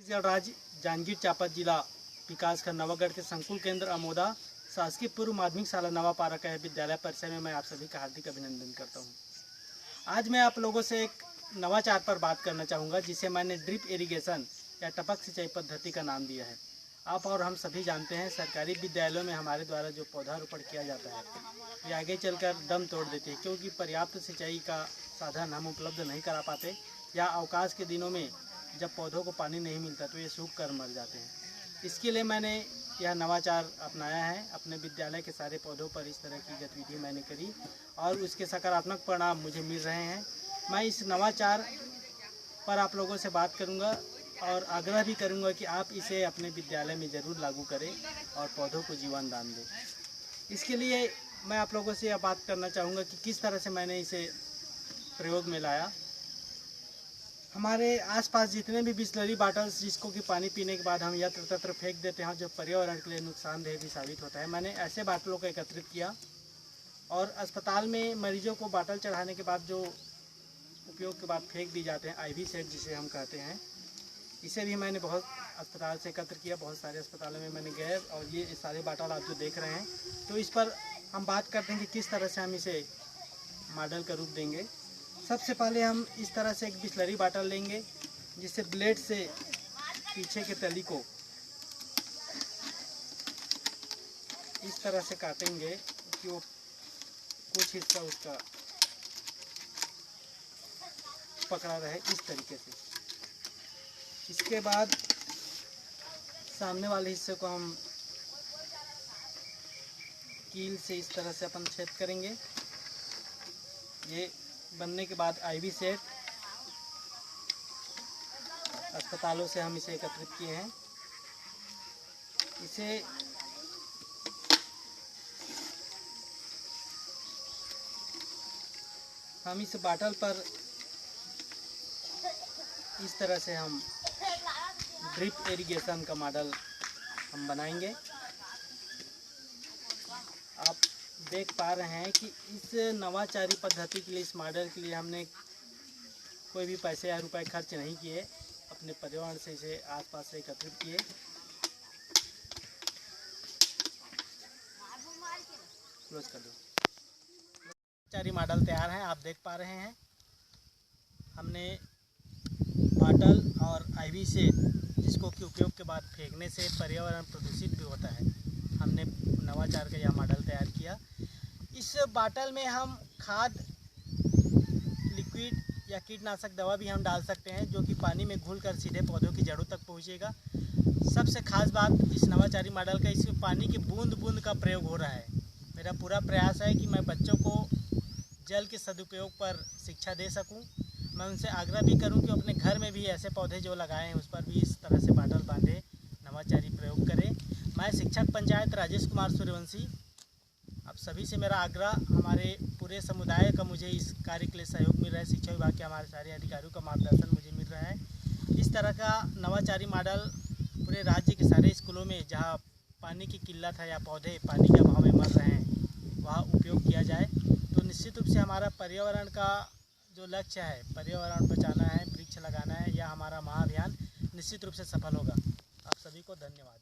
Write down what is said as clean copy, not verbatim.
छत्तीसगढ़ राज्य जांजगीर चांपा जिला विकासखंड नवागढ़ के संकुल केंद्र अमोदा शासकीय पूर्व माध्यमिक शाला नवापारा का विद्यालय परिसर में मैं आप सभी का हार्दिक अभिनंदन करता हूं। आज मैं आप लोगों से एक नवाचार पर बात करना चाहूँगा, जिसे मैंने ड्रिप इरिगेशन या टपक सिंचाई पद्धति का नाम दिया है। आप और हम सभी जानते हैं, सरकारी विद्यालयों में हमारे द्वारा जो पौधारोपण किया जाता है ये आगे चलकर दम तोड़ देते हैं, क्योंकि पर्याप्त सिंचाई का साधन हम उपलब्ध नहीं करा पाते, या अवकाश के दिनों में जब पौधों को पानी नहीं मिलता तो ये सूख कर मर जाते हैं। इसके लिए मैंने यह नवाचार अपनाया है। अपने विद्यालय के सारे पौधों पर इस तरह की गतिविधि मैंने करी और उसके सकारात्मक परिणाम मुझे मिल रहे हैं। मैं इस नवाचार पर आप लोगों से बात करूंगा और आग्रह भी करूंगा कि आप इसे अपने विद्यालय में ज़रूर लागू करें और पौधों को जीवन दान दें। इसके लिए मैं आप लोगों से यह बात करना चाहूँगा कि किस तरह से मैंने इसे प्रयोग में लाया। हमारे आसपास जितने भी बिस्लरी बॉटल्स जिसको कि पानी पीने के बाद हम यत्र तत्र फेंक देते हैं, जो पर्यावरण के लिए नुकसानदेह भी साबित होता है, मैंने ऐसे बाटलों को एकत्रित किया और अस्पताल में मरीजों को बाटल चढ़ाने के बाद जो उपयोग के बाद फेंक दी जाते हैं, IV सेट जिसे हम कहते हैं, इसे भी मैंने बहुत अस्पताल से एकत्र किया। बहुत सारे अस्पतालों में मैंने गए और ये सारे बाटल आप जो देख रहे हैं, तो इस पर हम बात करते हैं कि किस तरह से हम इसे मॉडल का रूप देंगे। सबसे पहले हम इस तरह से एक बिस्लरी बाटल लेंगे, जिसे ब्लेड से पीछे के तली को इस तरह से काटेंगे कि वो कुछ हिस्सा उसका पकड़ा रहे, इस तरीके से। इसके बाद सामने वाले हिस्से को हम कील से इस तरह से अपन छेद करेंगे। ये बनने के बाद IV सेट अस्पतालों से हम इसे एकत्रित किए हैं। इसे हम इस बाटल पर इस तरह से हम ड्रिप इरिगेशन का मॉडल हम बनाएंगे। आप देख पा रहे हैं कि इस नवाचारी पद्धति के लिए, इस मॉडल के लिए हमने कोई भी पैसे या रुपए खर्च नहीं किए, अपने पर्यावरण से इसे आसपास से एकत्रित किए। क्लोज कर दो। नवाचारी मॉडल तैयार है, आप देख पा रहे हैं। हमने बॉटल और IV से, जिसको कि उपयोग के बाद फेंकने से पर्यावरण प्रदूषित भी होता है, हमने नवाचार का यह मॉडल तैयार किया। इस बाटल में हम खाद, लिक्विड या कीटनाशक दवा भी हम डाल सकते हैं, जो कि पानी में घुलकर सीधे पौधों की जड़ों तक पहुंचेगा। सबसे खास बात इस नवाचारी मॉडल का, इसमें पानी की बूंद बूंद का प्रयोग हो रहा है। मेरा पूरा प्रयास है कि मैं बच्चों को जल के सदुपयोग पर शिक्षा दे सकूं। मैं उनसे आग्रह भी करूं कि अपने घर में भी ऐसे पौधे जो लगाए हैं उस पर भी इस तरह से बाटल बांधे, नवाचारी प्रयोग करें। मैं शिक्षक पंचायत राजेश कुमार सूर्यवंशी, आप सभी से मेरा आग्रह, हमारे पूरे समुदाय का मुझे इस कार्य के लिए सहयोग मिल रहा है। शिक्षा विभाग के हमारे सारे अधिकारियों का मार्गदर्शन मुझे मिल रहा है। इस तरह का नवाचारी मॉडल पूरे राज्य के सारे स्कूलों में, जहाँ पानी की किल्लत है या पौधे पानी के अभाव में मर रहे हैं, वहाँ उपयोग किया जाए तो निश्चित रूप से हमारा पर्यावरण का जो लक्ष्य है, पर्यावरण बचाना है, वृक्ष लगाना है, यह हमारा महाअभियान निश्चित रूप से सफल होगा। आप सभी को धन्यवाद।